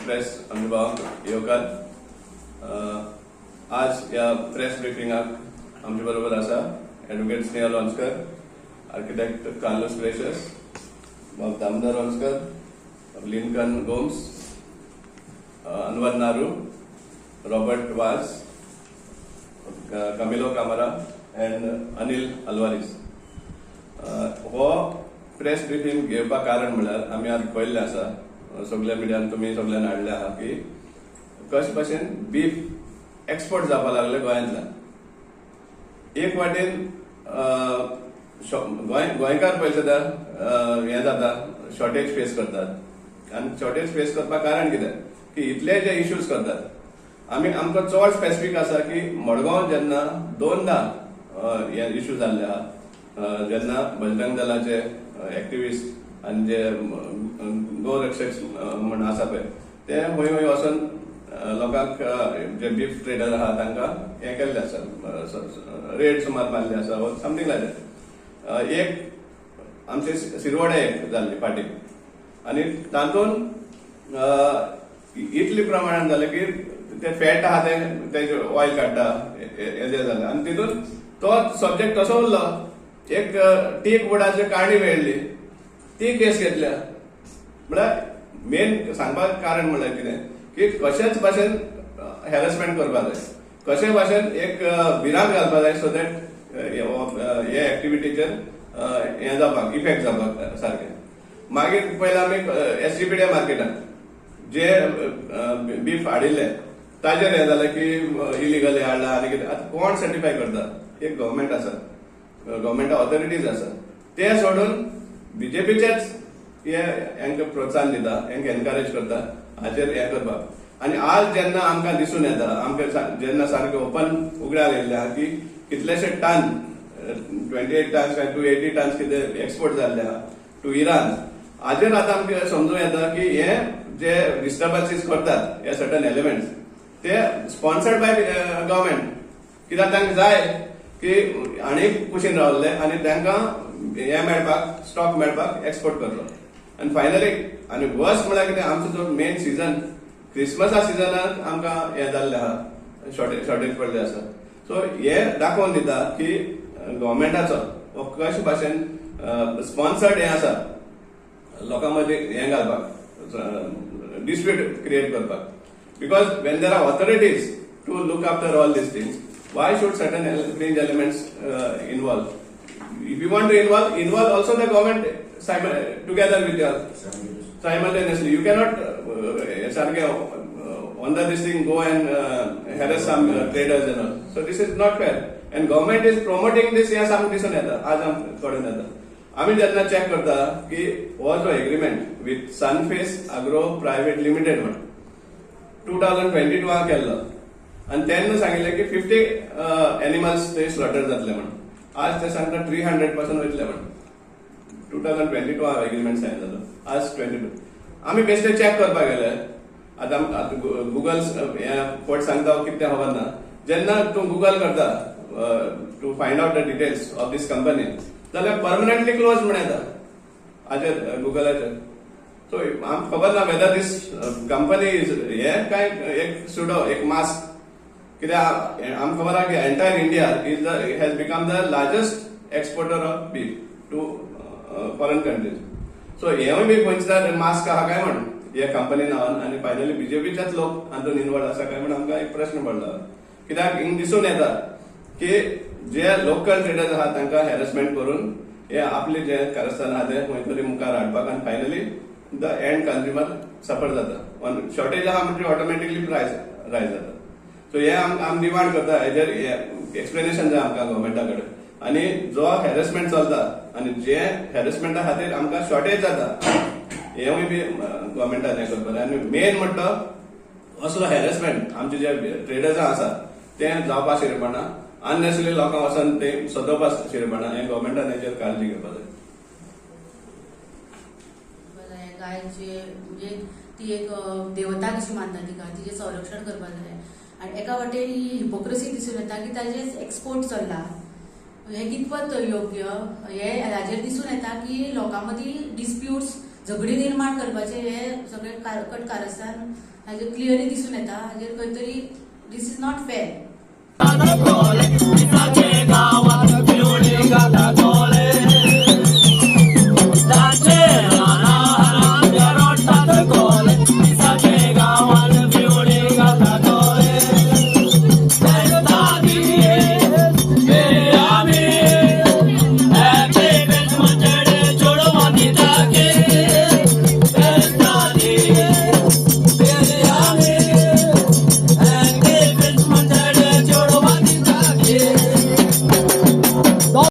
Press अनुभवाक येवकार. आज या प्रेस ब्रिफिंगाक आमचे बरोबर आसा advocate Sneha Lonaskar, architect Carlos Gracias, Damodar Lonaskar, Lincoln Gomes, Anwar Naru, Robert Vaz, Camilo Camara and Anil Alvares. हो प्रेस ब्रिफिंग घेवपाक कारण म्हळ्यार आमी आज पळयल्लें आसा, सगळ्या मिडियान तुमी सगळ्यान हाडले आहा की कशे भाशेन बीफ एक्सपोर्ट जावपाक लागले गोंयांतल्यान. एक वाटेन गोंयकार पळय सुद्दां हें जाता, शॉर्टेज फेस करतात. आनी शॉर्टेज फेस करपाक कारण कितें की इतले जे इश्यूज करतात. आमकां चड स्पेसिफीक आसा की मडगांव जेन्ना दोनदा हे इश्यू जाल्ले आहा, जेन्ना बजरंग दलाचे एक्टिविस्ट आनी जे गोरक्षक म्हण आसा पळय ते खंय खंय वचून लोकांक जे बीफ ट्रेडर आहा तांकां हें केल्लें आसा, रेड सुमार मारले आसा, समथींग लायक दॅट. एक आमचे शिरवडे एक जाल्ली पार्टी आनी तातूंत इतले प्रमाणान जालें की ते फॅट आहा तेजे ऑयल काडटा हे जे जालें. आनी तितून तो सब्जेक्ट कसो उरलो, एक टीक वुडाची काणी मेळ्ळी, ती केस घेतल्या. म्हळ्यार मेन सांगपाक कारण म्हळ्यार कितें की कशेच भाशेन हॅरेसमेंट करपाक जाय, कशे भाशेन एक भिरांत घालपाक जाय सो दॅट हे एक्टिविटीचेर हें जावपाक इफेक्ट जावपाक सारकें. मागीर पयलें आमी एसजीपीडे मार्केटान जे बीफ हाडिल्ले ताजेर हें जालें की इलिगल हाडला आनी कितें. आतां कोण सर्टिफाय करता? एक गव्हर्मेंट आसा, गव्हर्मेंट ऑथॉरिटीज आसा, ते सोडून बीजेपीचेच हेंकां प्रोत्साहन दिता, हेंकां एनकरेज करता हाचेर हें करपाक. आनी आज जेन्ना आमकां दिसून येता, आमकां जेन्ना सारकें ओपन उगड्यार येयल्लें आहा की कितलेशे टन 28 टन्स काय 280 टन्स कितें एक्सपोर्ट जाल्ले आहा टू इरान. हाचेर आतां आमकां समजूं येता की हे जे डिस्टर्बन्सीस करतात हे सर्टन एलिमेंट्स ते स्पॉन्सर्ड बाय गव्हर्मेंट. कित्याक तांकां जाय की आनी कुशीन रावल्ले आनी तांकां हे मेळपाक, स्टॉक मेळपाक एक्सपोर्ट करलो. आनी फायनली आनी वर्स्ट म्हळ्यार कितें, आमचो जो मेन सीजन क्रिसमसा सिजनाक आमकां हें जाल्लें आहा, शॉर्टेज पडले आसा. सो हे दाखोवन दिता की गव्हर्मेंटाचो हो कशे भाशेन स्पॉन्सर्ड हें आसा लोकां मदीं हें घालपाक, डिस्प्यूट क्रिएट करपाक. Because when there are authorities to look after all these things, why should certain fringe elements involve? If you want to involve also the government together with your simultaneously. You cannot under this thing go and harass some traders and all. So this is not fair. And government is promoting this. या सांग दिसून येता, आज आमकडून येता. आम्ही जेन्ना check करता की हो जो agreement with Sunface Agro private limited म्हणून 2022 केल्लो आनी तेन्ना सांगिल्लें की 50 एनिमल्स ते स्लॉटर जातले म्हणून. आज ते सांगता 300 पासून वयतले म्हणून. 2022 एग्रीमेंट सायन जालो, आज 22. आमी बेश्टे चेक करपाक गेले. आतां गुगल कोट सांगता कितें खबर ना. जेन्ना तूं गुगल करता to find out the details of this company जाल्यार परमनंटली क्लोज म्हण येता हाचेर गुगलाचेर. सो आमकां खबर ना वेदर दीस कंपनी इज हे काय एक सुडो, एक मास्क. कित्याक आमकां खबर आहा की entire India has become the largest exporter of beef to foreign countries. So हेवूय बी खंयच मास्क आहा काय म्हण हे कंपनी नांवान, आनी फायनली बीजेपीचेच लोक हातूंत इन्वॉल्व आसा काय म्हण आमकां एक प्रश्न पडलो. कित्याक हिंग दिसून येता की जे लोकल ट्रेडर्स आहा तांकां हॅरेसमेंट करून हे आपले जे कारस्थान आहा ते खंय तरी मुखार हाडपाक आनी फायनली द एंड कंज्युमर सफर जाता. शॉर्टेज आहा म्हणजे ऑटोमॅटिकली प्रायस रायज जाता. सो हे आमी डिमांड करता, हेजेर एक्सप्लेनेशन जाय आमकां गव्हर्मेंटा कडेन. आनी जो हॅरेसमेंट चलता आनी जे हॅरेसमेंटा खातीर आमकां शॉर्टेज जाता हेवूय बी गव्हर्मेंटान हें करपाक जाय. आनी मेन म्हणटा असलो हॅरेसमेंट आमचे जे ट्रेडर्स आसा ते जावपा शिरपणा, अननेसेसरी लोकांक वचून ते सदोवपा शिरपणा, हें गव्हर्मेंटान हेचेर काळजी घेवपाक जाय. गायचे म्हणजे ती एक देवता कशी मानता तिका, तिचे संरक्षण करपाक जाय. आनी एका वाटेन ही हिपोक्रेसी दिसून येता की ताजे एक्सपोर्ट चल्ला. हे कितपत योग्य हे हाजेर दिसून येता की लोकां मदीं डिस्प्यूट्स झगडी निर्माण करपाचे हे सगळे कट कारस्थान हाजे क्लियरली दिसून येता. हाजेर खंय तरी दिस इज नॉट फेअर.